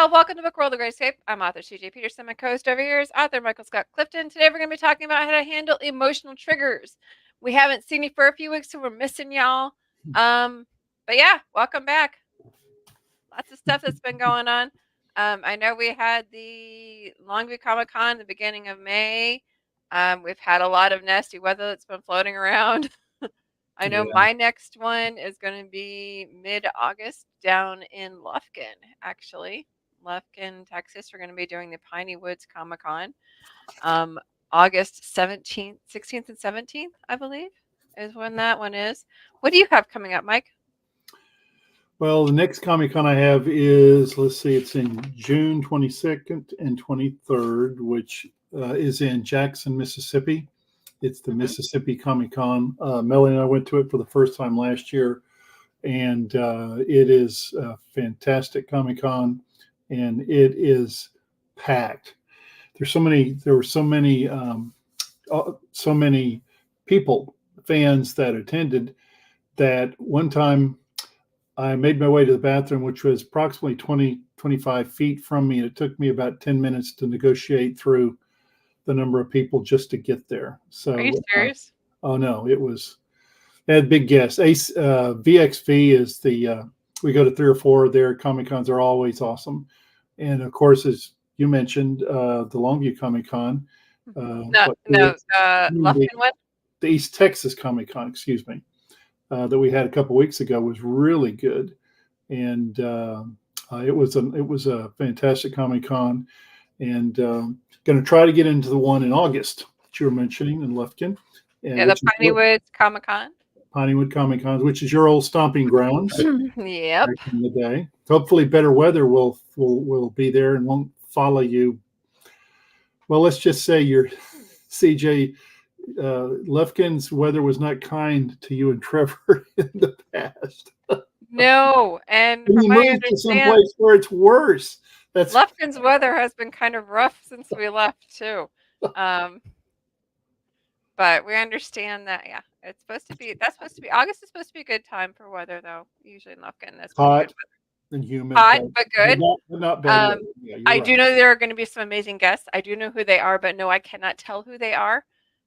y'all. Welcome to Book World of Grayscape. I'm author CJ Peterson. My co-host over here is author Michael Scott Clifton. Today we're going to be talking about how to handle emotional triggers. We haven't seen you for a few weeks, so we're missing y'all. But yeah, welcome back. Lots of stuff that's been going on. I know we had the Longview Comic Con the beginning of May. We've had a lot of nasty weather that's been floating around. I know my next one is going to be mid-August down in Lufkin, actually. Lufkin, Texas. We're going to be doing the Piney Woods Comic Con. August 17th, 16th, and 17th, I believe, is when that one is. What do you have coming up, Mike? Well, the next Comic Con I have is, let's see, it's in June 22nd and 23rd, which is in Jackson, Mississippi. It's the Mississippi Comic Con. Melanie and I went to it for the first time last year, and it is a fantastic Comic Con, and it is packed. There were so many people, fans that attended, that one time I made my way to the bathroom, which was approximately 25 feet from me. And it took me about 10 minutes to negotiate through the number of people just to get there. So, are you serious? Oh no, it had big guests. VXV is we go to 3 or 4 of their Comic Cons are always awesome. And of course, as you mentioned, the Longview Comic Con. Lufkin one? The East Texas Comic Con, excuse me. That we had a couple weeks ago was really good, and it was a fantastic Comic Con, and going to try to get into the one in August that you were mentioning in Lufkin. Yeah, the Piney Woods Comic Con. Pineywood Comic Con, which is your old stomping grounds. Yep. Back in the day. Hopefully, better weather will be there and won't follow you. Well, let's just say your CJ. Lufkin's weather was not kind to you and Trevor in the past. No, and from my understanding, to someplace where it's worse. Lufkin's weather has been kind of rough since we left too. But we understand that, yeah, that's supposed to be August is supposed to be a good time for weather, though. Usually in Lufkin, that's hot and humid, hot but good. Not bad. I do know there are going to be some amazing guests. I do know who they are, but no, I cannot tell who they are.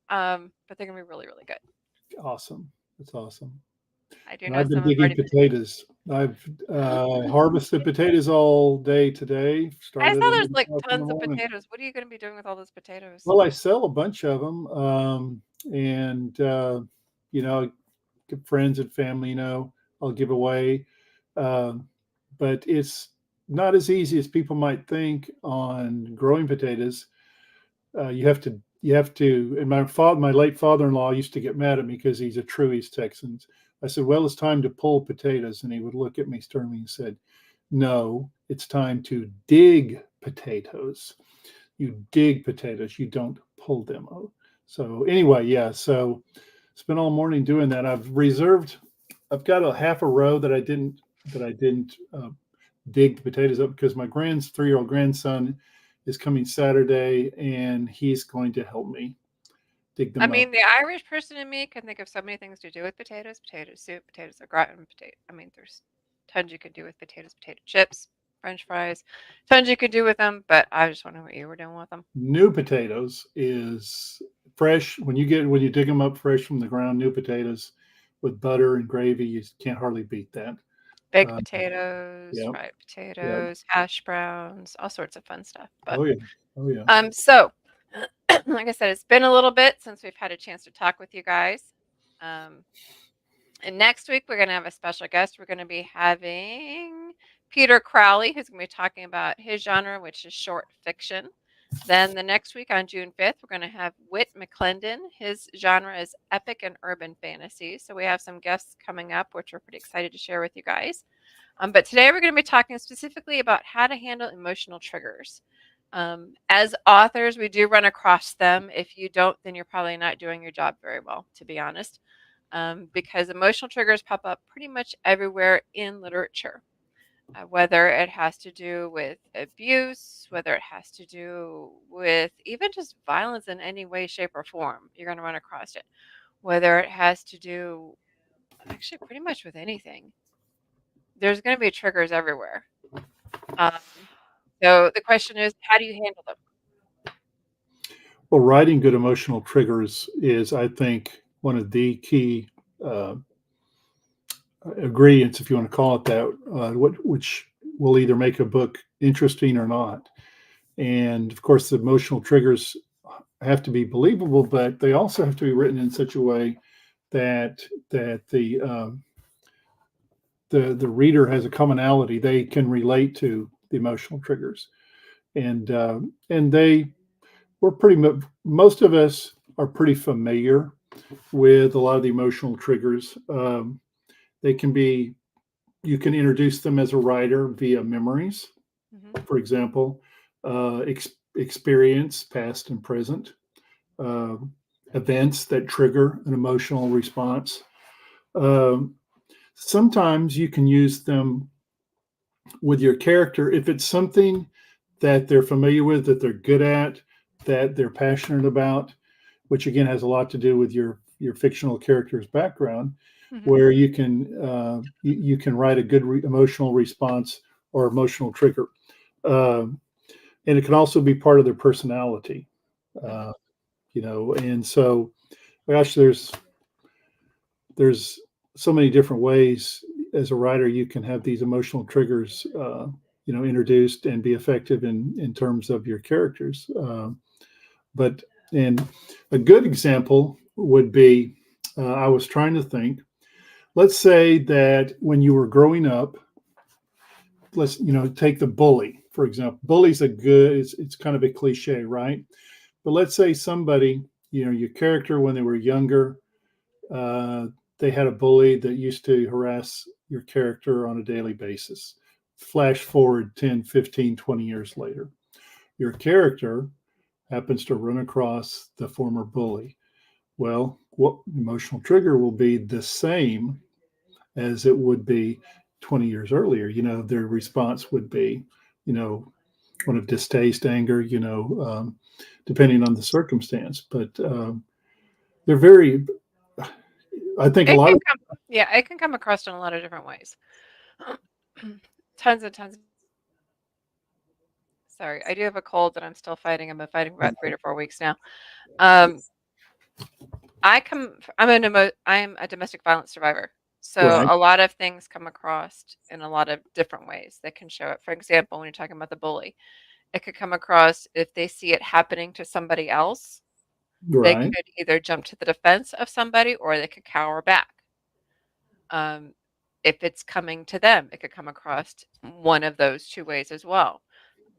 But they're gonna be really, really good. Awesome. That's awesome. I do know. I've been digging potatoes. I've harvested potatoes all day today. I saw there's like tons of potatoes. What are you going to be doing with all those potatoes? Well, I sell a bunch of them, and friends and family, I'll give away. But it's not as easy as people might think on growing potatoes. You have to, and my late father-in-law used to get mad at me because he's a true East Texan. I said, well, it's time to pull potatoes. And he would look at me sternly and said, no, it's time to dig potatoes. You dig potatoes, you don't pull them. So anyway, so spent all morning doing that. I've got a half a row that I didn't dig the potatoes up because my 3-year-old grandson is coming Saturday, and he's going to help me dig them up. The Irish person in me can think of so many things to do with potatoes: potato soup, potatoes au gratin, there's tons you could do with potatoes, potato chips, French fries, tons you could do with them. But I just wonder what you were doing with them. New potatoes is fresh when you dig them up fresh from the ground. New potatoes with butter and gravy, you can't hardly beat that. Baked potatoes, fried potatoes, hash browns, all sorts of fun stuff. But, oh yeah. So, like I said, it's been a little bit since we've had a chance to talk with you guys. And next week we're going to have a special guest. We're going to be having Peter Crowley, who's going to be talking about his genre, which is short fiction. Then the next week on June 5th, we're going to have Whit McClendon. His genre is epic and urban fantasy. So we have some guests coming up, which we're pretty excited to share with you guys. But today we're going to be talking specifically about how to handle emotional triggers. As authors, we do run across them. If you don't, then you're probably not doing your job very well, to be honest, because emotional triggers pop up pretty much everywhere in literature. Whether it has to do with abuse, whether it has to do with even just violence in any way, shape, or form, you're going to run across it. Whether it has to do, actually, pretty much with anything. There's going to be triggers everywhere. So the question is, how do you handle them? Well, writing good emotional triggers is, I think, one of the key uh, ingredients, if you want to call it that, which will either make a book interesting or not. And of course, the emotional triggers have to be believable, but they also have to be written in such a way that the reader has a commonality; they can relate to the emotional triggers, and they we're most of us are pretty familiar with a lot of the emotional triggers. They can be You can introduce them as a writer via memories, Hmm. for example, experience, past and present, uh, events that trigger an emotional response. Um, Sometimes you can use them with your character if it's something that they're familiar with, that they're good at, that they're passionate about, which again has a lot to do with your fictional character's background, Hmm. where you can write a good emotional response or emotional trigger, um, and it can also be part of their personality, Hmm. uh, And so, gosh, there's so many different ways as a writer you can have these emotional triggers, introduced and be effective in terms of your characters. But and a good example would be, I was trying to think. Let's say that when you were growing up, let's take the bully for example. Bully's a good. It's kind of a cliche, right? But let's say somebody, your character when they were younger, uh, they had a bully that used to harass your character on a daily basis. Flash forward 10, 15, 20 years later. Your character happens to run across the former bully. Well, what emotional trigger will be the same as it would be 20 years earlier? Their response would be, you know, one of distaste, anger, depending on the circumstance. But they're very, I think a It lot can of, come, yeah, it can come across in a lot of different ways. Tons and tons. Sorry, I do have a cold that I'm still fighting. I've been fighting for about 3 to 4 weeks now. Um, I'm a domestic violence survivor. So right, a lot of things come across in a lot of different ways that can show it. For example, when you're talking about the bully, it could come across if they see it happening to somebody else, they right. could either jump to the defense of somebody or they could cower back. Um, if it's coming to them, it could come across one of those two ways as well.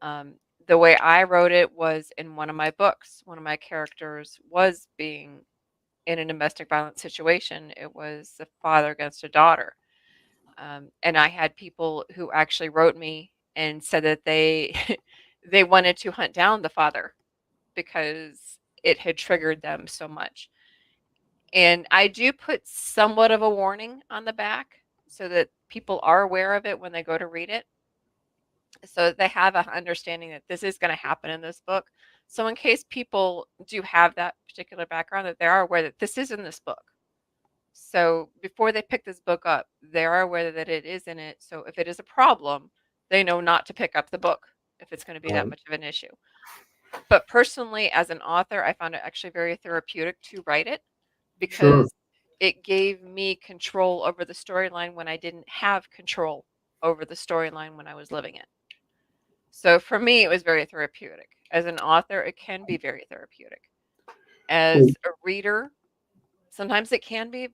Um, the way I wrote it was in one of my books. One of my characters was being in a domestic violence situation. It was a father against a daughter. And I had people who actually wrote me and said that they they wanted to hunt down the father because it had triggered them so much. And I do put somewhat of a warning on the back so that people are aware of it when they go to read it, so that they have a understanding that this is going to happen in this book. So in case people do have that particular background, that they are aware that this is in this book. So before they pick this book up, they are aware that it is in it. So if it is a problem, they know not to pick up the book if it's going to be that Right. much of an issue. But personally, as an author, I found it actually very therapeutic to write it Sure. because it gave me control over the storyline when I didn't have control over the storyline when I was living it. So for me, it was very therapeutic. As an author, it can be very therapeutic. Well, As a reader, sometimes it can be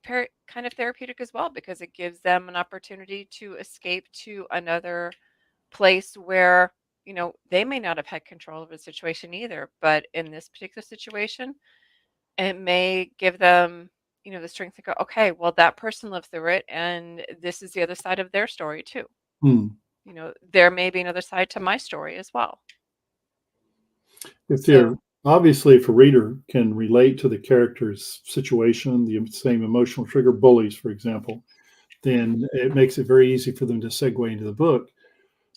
kind of therapeutic as well because it gives them an opportunity to escape to another place where, they may not have had control of the situation either. But in this particular situation, it may give them, the strength to go, okay, well, that person lived through it, and this is the other side of their story too. hmm. There may be another side to my story as well. If So, they're Obviously, if a reader can relate to the character's situation, the same emotional trigger, bullies, for example, then it makes it very easy for them to segue into the book.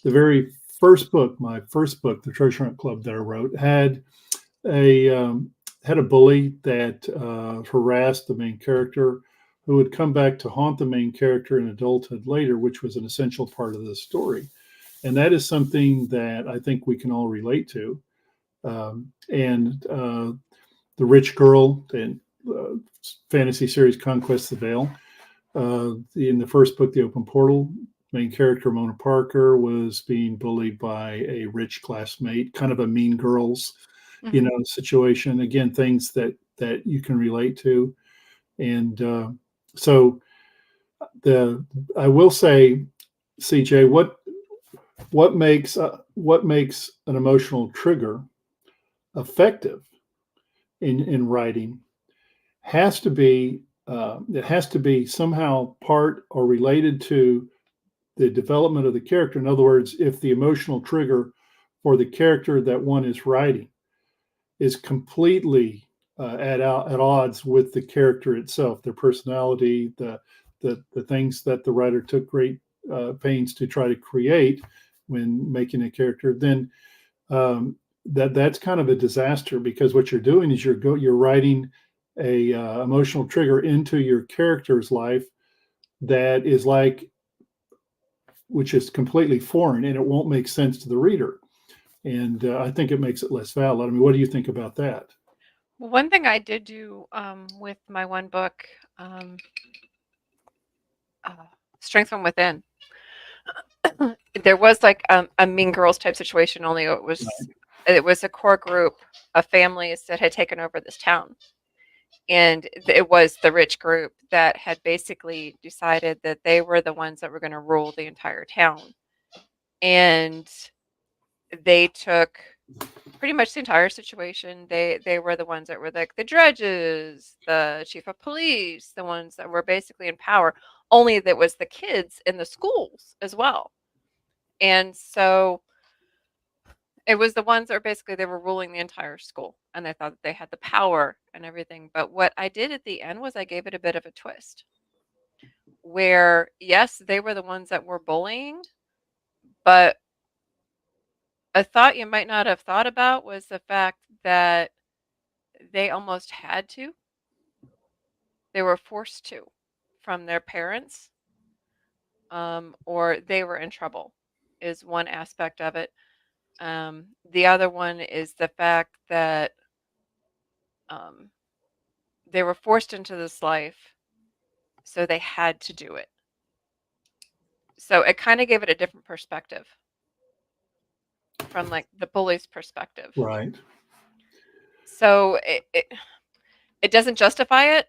The very first book, my first book, The Treasure Hunt Club, that I wrote, a had a bully that harassed the main character, who would come back to haunt the main character in adulthood later, which was an essential part of the story. And that is something that I think we can all relate to. And the rich girl and fantasy series Conquest of the Veil. In the first book, The Open Portal, main character Mona Parker was being bullied by a rich classmate, kind of a Mean Girls, Mhm. situation. Again, things that you can relate to, and so the I will say, CJ, what makes an emotional trigger effective in writing has to be it has to be somehow part or related to the development of the character. In other words, if the emotional trigger for the character that one is writing is completely at odds with the character itself, their personality, the things that the writer took great pains to try to create when making a character, then um, that's kind of a disaster, because what you're doing is you're writing a emotional trigger into your character's life that is like, which is completely foreign, and it won't make sense to the reader. And I think it makes it less valid. I mean, what do you think about that? Well, one thing I did do with my one book, um, uh, Strength from Within, there was like a Mean Girls type situation. Only it was a core group of families that had taken over this town, and it was the rich group that had basically decided that they were the ones that were going to rule the entire town, and they took pretty much the entire situation. They were the ones that were like the judges, the chief of police, the ones that were basically in power. Only that was the kids in the schools as well. And so it was the ones that were basically they were ruling the entire school, and they thought that they had the power and everything. But what I did at the end was I gave it a bit of a twist where yes, they were the ones that were bullying, but a thought you might not have thought about was the fact that they almost had to. They were forced to from their parents, or they were in trouble, is one aspect of it. The other one is the fact that um, they were forced into this life, so they had to do it. So it kind of gave it a different perspective from like the bully's perspective. Right, So it doesn't justify it,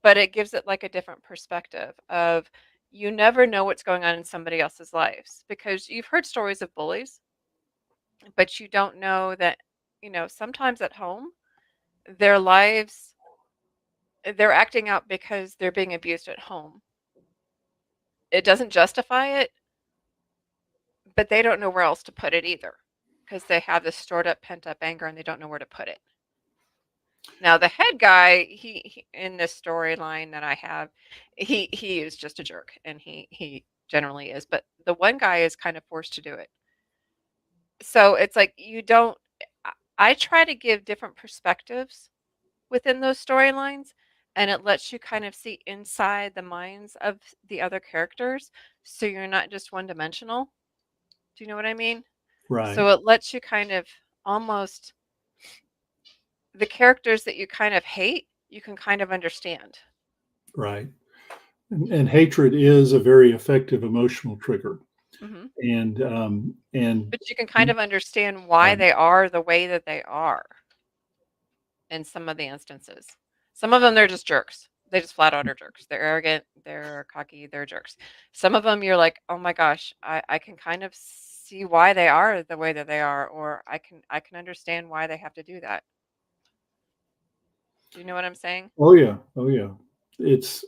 but it gives it like a different perspective of you never know what's going on in somebody else's lives because you've heard stories of bullies, but you don't know that, sometimes at home, their lives, they're acting out because they're being abused at home. It doesn't justify it, but they don't know where else to put it either because they have this stored up, pent up anger and they don't know where to put it. Now, the head guy, he in this storyline that I have, he is just a jerk, and he generally is. But the one guy is kind of forced to do it. So it's like you don't. I try to give different perspectives within those storylines, and it lets you kind of see inside the minds of the other characters, so you're not just one dimensional. Do you know what I mean? right, So it lets you kind of almost the characters that you kind of hate, you can kind of understand. right. And hatred is a very effective emotional trigger. Hmm. And But you can kind of understand why right, they are the way that they are in some of the instances. Some of them, they're just jerks. They just flat out are jerks. They're arrogant, they're cocky, they're jerks. Some of them, you're like, oh my gosh, I can kind of see why they are the way that they are, or I can understand why they have to do that. Do you know what I'm saying? oh yeah, oh yeah. It's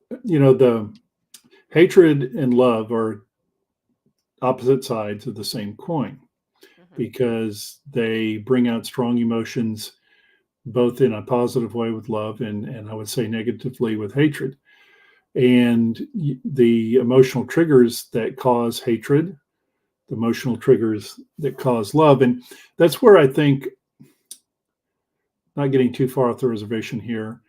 the hatred and love are opposite sides of the same coin, Hmm. because they bring out strong emotions both in a positive way with love, and I would say negatively with hatred. And the emotional triggers that cause hatred, the emotional triggers that cause love. And that's where I think, not getting too far off the reservation here,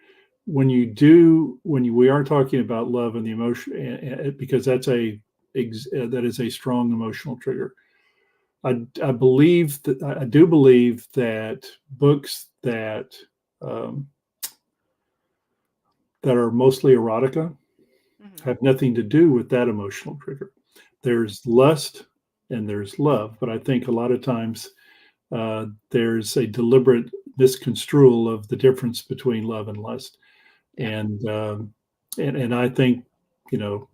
we are talking about love and the emotion, because that's a that is a strong emotional trigger. I believe that I do believe that books um, that are mostly erotica Mhm. have nothing to do with that emotional trigger. Mhm. There's lust and there's love, but I think a lot of times there's a deliberate misconstrual of the difference between love and lust, Yeah. and and I think, you know,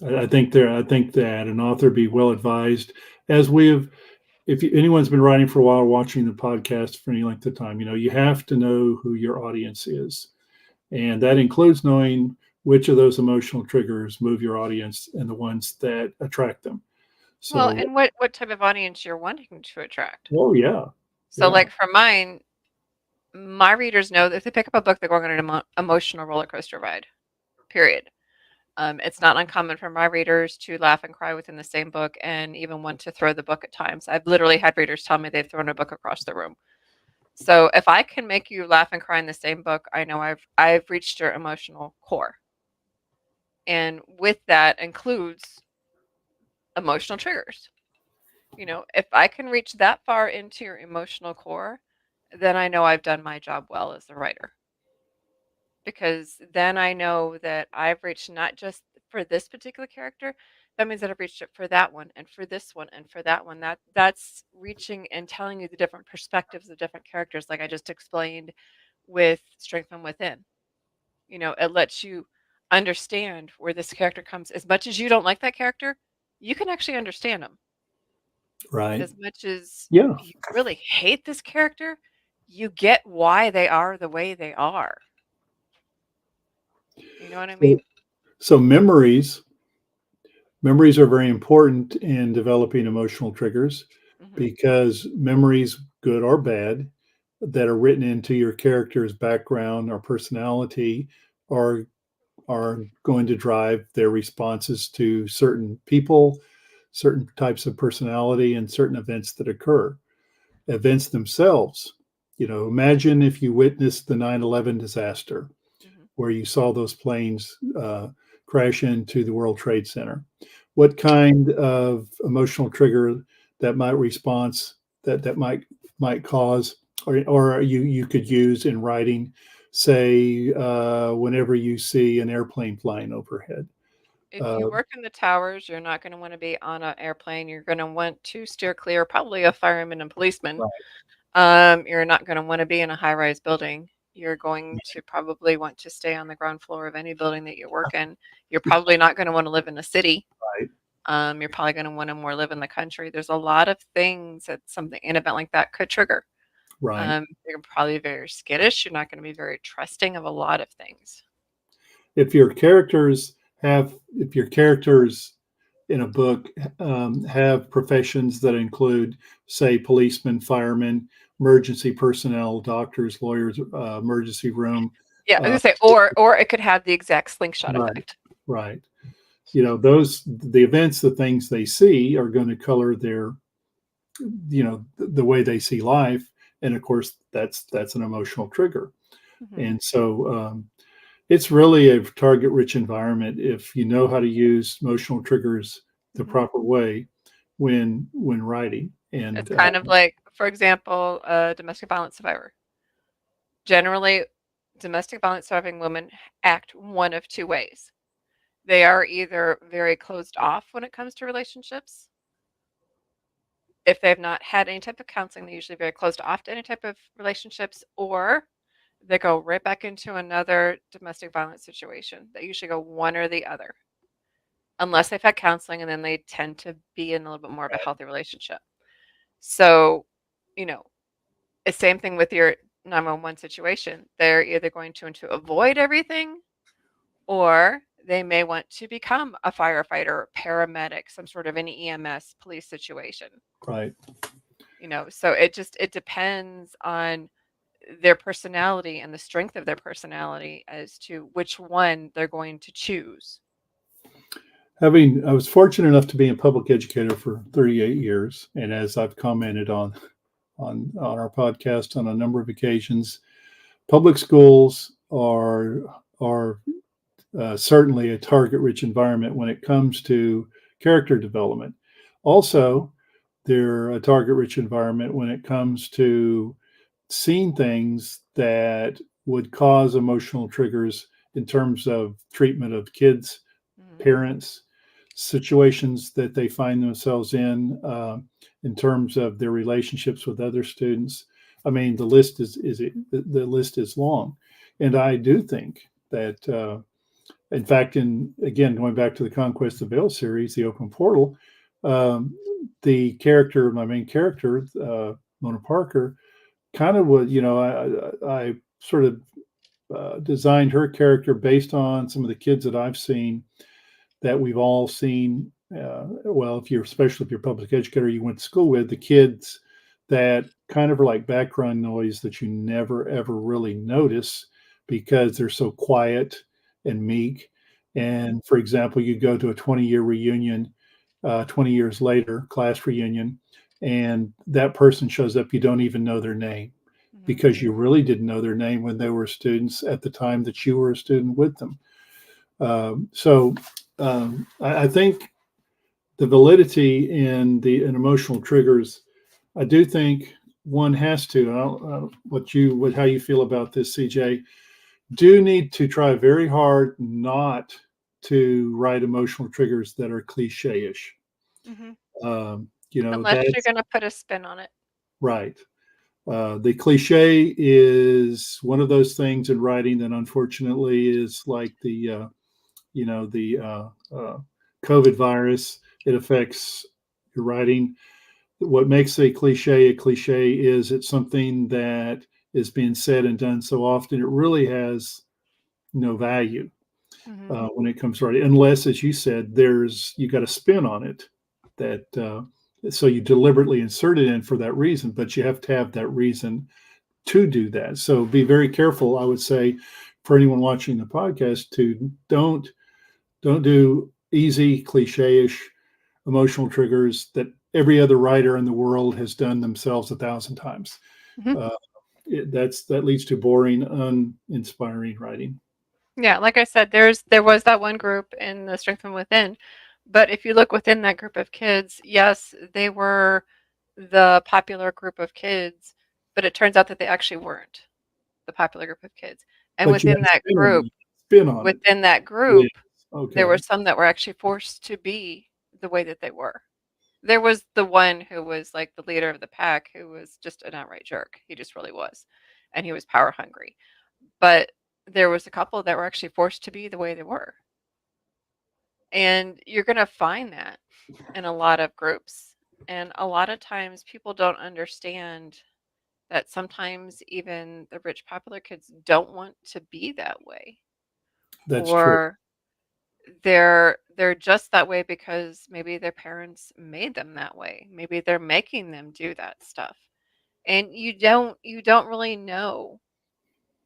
I think that an author be well advised, as we have. If anyone's been writing for a while, watching the podcast for any length of time, you know, you have to know who your audience is, and that includes knowing which of those emotional triggers move your audience and the ones that attract them. Well, So, and what type of audience you're wanting to attract. oh yeah, So, yeah, like for mine, my readers know that if they pick up a book, they're going on an emotional roller coaster ride. Period. It's not uncommon for my readers to laugh and cry within the same book, and even want to throw the book at times. I've literally had readers tell me they've thrown a book across the room. So if I can make you laugh and cry in the same book, I know I've reached your emotional core, and with that includes emotional triggers. If I can reach that far into your emotional core, then I know I've done my job well as a writer, because then I know that I've reached not just for this particular character, that means that I've reached it for that one and for this one and for that one. That's reaching and telling you the different perspectives of different characters, like I just explained with Strength from Within. It lets you understand where this character comes. As much as you don't like that character, you can actually understand them. right, As much as yeah. you really hate this character, you get why they are the way they are. You know what I So, mean? so memories are very important in developing emotional triggers, Hmm. because memories, good or bad, that are written into your character's background or personality are are going to drive their responses to certain people, certain types of personality, and certain events that occur. Events themselves, you know, imagine if you witnessed the 9/11 disaster, Hmm. where you saw those planes crash into the World Trade Center. What kind of emotional trigger that might response that might cause, or you could use in writing, say whenever you see an airplane flying overhead. If you Uh, work in the towers, you're not going to want to be on an airplane. You're going to want to steer clear, probably of firemen and policemen. right, You're not going to want to be in a high-rise building. You're going to probably want to stay on the ground floor of any building that you work in. You're probably not going to want to live in a city. right, You're probably going to want to more live in the country. There's a lot of things that an event like that could trigger. right. You're probably very skittish. You're not going to be very trusting of a lot of things. If your characters in a book have professions that include, say, policemen, firemen, emergency personnel, doctors, lawyers, emergency room. Yeah, I Uh, was gonna say, or it could have the exact slingshot right, effect. right. You know, the events, the things they see are going to color their, you know, the way they see life, and of course that's an emotional trigger. Mhm, And so it's really a target rich environment if you know how to use emotional triggers the mhm. proper way when writing. It's And kind of like, for example, a domestic violence survivor. Generally, domestic violence surviving women act one of two ways. They are either very closed off when it comes to relationships. If they've not had any type of counseling, they're usually very closed off to any type of relationships, or they go right back into another domestic violence situation. They usually go one or the other, unless they've had counseling, and then they tend to be in a little bit more of a healthy relationship. So, you know, the same thing with your 911 situation. They're either going to avoid everything, or they may want to become a firefighter, paramedic, some sort of an EMS police situation. right. So it depends on their personality and the strength of their personality as to which one they're going to choose. I was fortunate enough to be a public educator for 38 years, and as I've commented on our podcast on a number of occasions, public schools are certainly a target rich environment when it comes to character development. Also, they're a target rich environment when it comes to seeing things that would cause emotional triggers in terms of treatment of kids, Mhm. parents, situations that they find themselves in terms of their relationships with other students. I mean, the list is long, and I do think that in fact, in again going back to the Conquest of Veil series, the Open Portal, um, the character, my main character, Mona Parker, kind of was, I sort of designed her character based on some of the kids that I've seen that we've all seen. Well, if you're, especially if you're a public educator, you went to school with the kids that kind of are like background noise that you never ever really notice because they're so quiet and meek. Mhm. And for example, you go to a 20-year reunion, 20 years later, class reunion, and that person shows up, you don't even know their name Mhm. because you really didn't know their name when they were students at the time that you were a student with them. So I think the validity in emotional triggers, I do think one has to. What how you feel about this, CJ? Do need to try very hard not to write emotional triggers that are cliche-ish. Mhm. Unless you're That's gonna put a spin on it. right. The cliche is one of those things in writing that unfortunately is like the COVID virus. It affects your writing. What makes a cliche is it's something that is being said and done so often it really has no value Mhm. when it comes to writing, unless, as you said, there's you got a spin on it that so you deliberately insert it in for that reason, but you have to have that reason to do that. So be very careful, I would say, for anyone watching the podcast to don't do easy, cliche-ish emotional triggers that every other writer in the world has done themselves 1,000 times. Mhm. Uh, that leads to boring, uninspiring writing. Yeah, like I said, there was that one group in the Strength from Within, but if you look within that group of kids, yes, they were the popular group of kids, but it turns out that they actually weren't the popular group of kids. And But you had a spin on it. within that Yes. group, there Okay. were some that were actually forced to be the way that they were. There was the one who was like the leader of the pack who was just an outright jerk. He just really was. And he was power hungry. But there was a couple that were actually forced to be the way they were. And you're going to find that in a lot of groups. And a lot of times people don't understand that sometimes even the rich popular kids don't want to be that way, That's true. or they're just that way because maybe their parents made them that way. Maybe they're making them do that stuff. And you don't really know.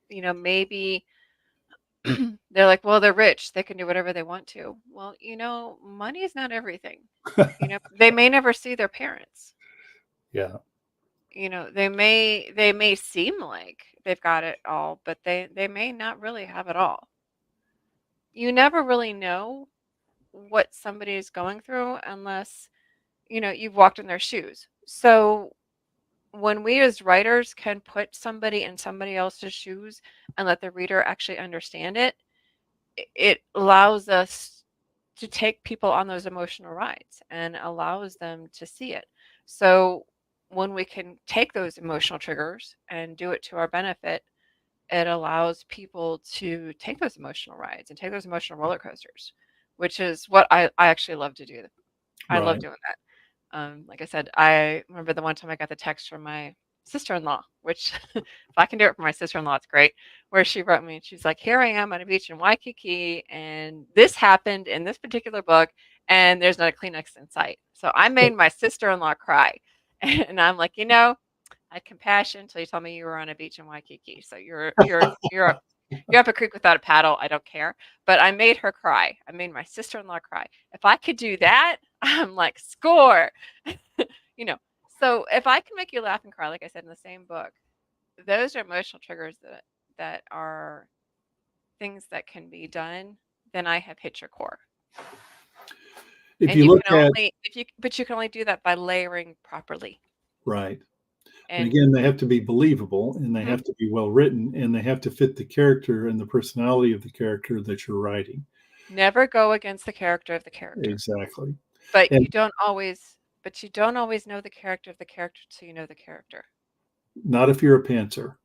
Maybe they're like, well, they're rich. They can do whatever they want to. Well, money is not everything. They may never see their parents. Yeah. They may seem like they've got it all, but they may not really have it all. You never really know what somebody is going through unless, you've walked in their shoes. So when we as writers can put somebody in somebody else's shoes and let the reader actually understand it, it allows us to take people on those emotional rides and allows them to see it. So when we can take those emotional triggers and do it to our benefit, it allows people to take those emotional rides and take those emotional roller coasters, which is what I actually love to do. I love Right. doing that. Like I said, I remember the one time I got the text from my sister-in-law, which if I can do it for my sister-in-law, it's great. Where she wrote me, and she's like, "Here I am on a beach in Waikiki, and this happened in this particular book, and there's not a Kleenex in sight." So I made my sister-in-law cry, and I'm like, I had compassion until you told me you were on a beach in Waikiki. So you're up a creek without a paddle. I don't care. But I made her cry. I made my sister-in-law cry. If I could do that, I'm like, score. you know. So if I can make you laugh and cry, like I said in the same book, those are emotional triggers that are things that can be done. then I have hit your core. If And you you look can at only if you but you can only do that by layering properly. right, and And again, they have to be believable, and they mhm, have to be well written, and they have to fit the character and the personality of the character that you're writing. never go against the character of the character. Exactly, But and you don't always know the character of the character till you know the character. not if you're a pantser.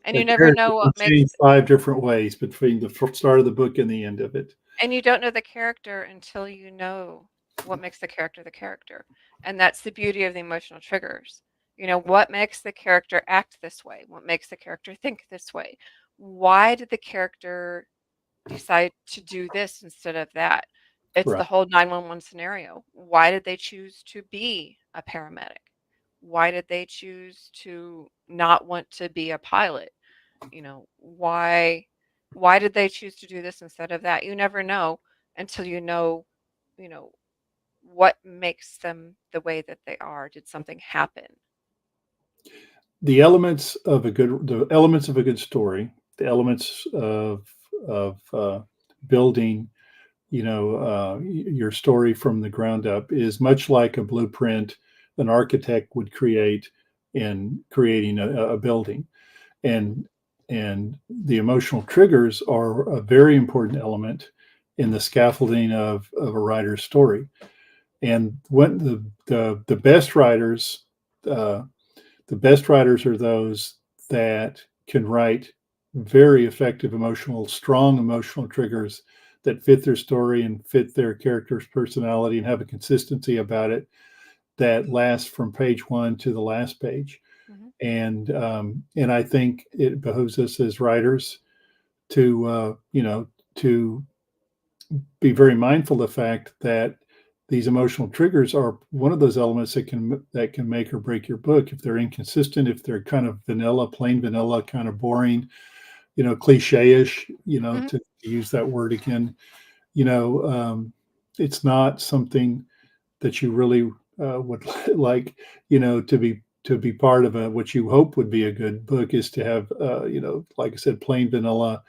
And A you never character know can what makes change 5 different ways between the start of the book and the end of it. and you don't know the character until you know what makes the character. And that's the beauty of the emotional triggers. You know, what makes the character act this way? What makes the character think this way? Why did the character decide to do this instead of that? It's Right. the whole 911 scenario. Why did they choose to be a paramedic? Why did they choose to not want to be a pilot? You know, why did they choose to do this instead of that? You never know until you know, what makes them the way that they are. Did something happen? The elements of a good story, the elements of building, your story from the ground up is much like a blueprint an architect would create in creating a building. And and the emotional triggers are a very important element in the scaffolding of a writer's story. And when the best writers, uh, the best writers are those that can write very effective strong emotional triggers that fit their story and fit their character's personality and have a consistency about it that lasts from page one to the last page. Hmm. And I think it behooves us as writers to to be very mindful of the fact that these emotional triggers are one of those elements that can make or break your book if they're inconsistent, if they're kind of vanilla, plain vanilla, kind of boring, cliche-ish, Hmm. to use that word again. You know, it's not something that you really would like, to be part of what you hope would be a good book is to have, like I said, plain vanilla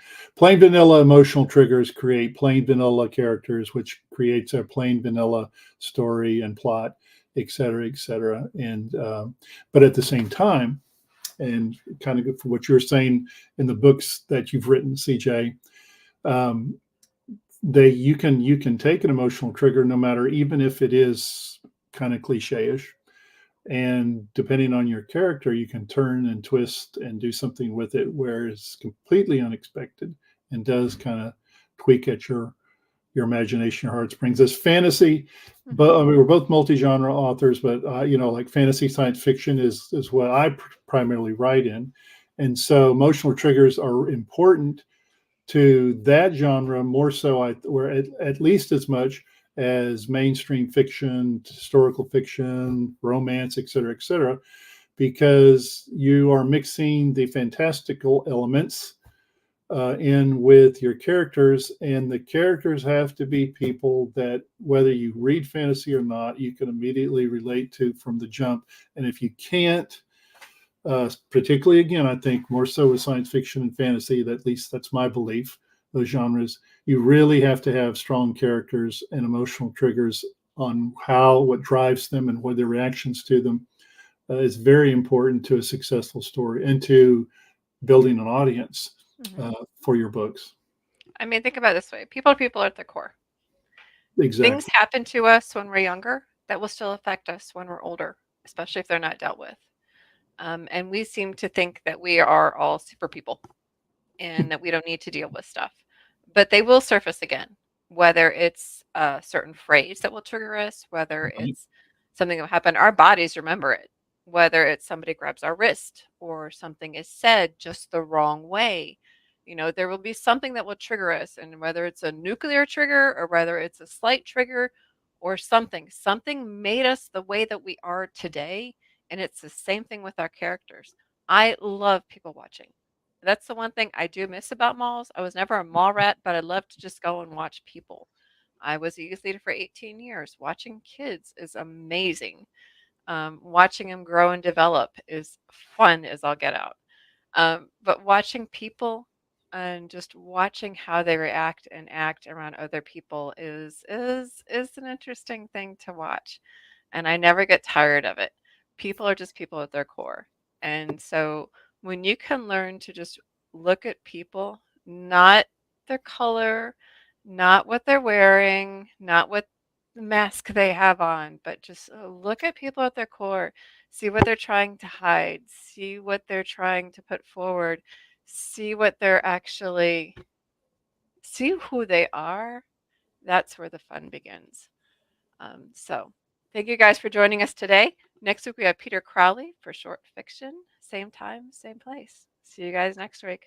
emotional triggers create plain vanilla characters, which creates a plain vanilla story and plot, et cetera, et cetera. And but at the same time, and kind of for what you're saying in the books that you've written, CJ, um, they you can take an emotional trigger no matter even if it is kind of cliche-ish, and depending on your character you can turn and twist and do something with it where it's completely unexpected and does kind of tweak at your imagination, your heartstrings. As fantasy, Hmm. but I mean, we're both multi-genre authors, but like fantasy science fiction is what I primarily write in, and so emotional triggers are important to that genre more so, or at least as much as mainstream fiction, historical fiction, romance, et cetera, because you are mixing the fantastical elements in with your characters, and the characters have to be people that, whether you read fantasy or not, you can immediately relate to from the jump. And if you can't, particularly again, I think more so with science fiction and fantasy, at least that's my belief, those genres, you really have to have strong characters and emotional triggers on what drives them and what their reactions to them is very important to a successful story and to building an audience Hmm. uh, for your books. I mean, think about it this way: people are people at their core. Things Exactly. happen to us when we're younger that will still affect us when we're older, especially if they're not dealt with. And we seem to think that we are all super people and that we don't need to deal with stuff. But they will surface again, whether it's a certain phrase that will trigger us, whether Right. it's something that will happen, our bodies remember it, whether it's somebody grabs our wrist or something is said just the wrong way. You know, there will be something that will trigger us, and whether it's a nuclear trigger or whether it's a slight trigger or something made us the way that we are today. And it's the same thing with our characters. I love people watching. That's the one thing I do miss about malls. I was never a mall rat, but I love to just go and watch people. I was a youth leader for 18 years. Watching kids is amazing. Watching them grow and develop is fun as I'll get out. But watching people and just watching how they react and act around other people is an interesting thing to watch, and I never get tired of it. People are just people at their core. And so when you can learn to just look at people, not their color, not what they're wearing, not what mask they have on, but just look at people at their core, see what they're trying to hide, see what they're trying to put forward, see what they're actually, see who they are. That's where the fun begins. So thank you guys for joining us today. Next week we have Peter Crowley for short fiction. Same time, same place. See you guys next week.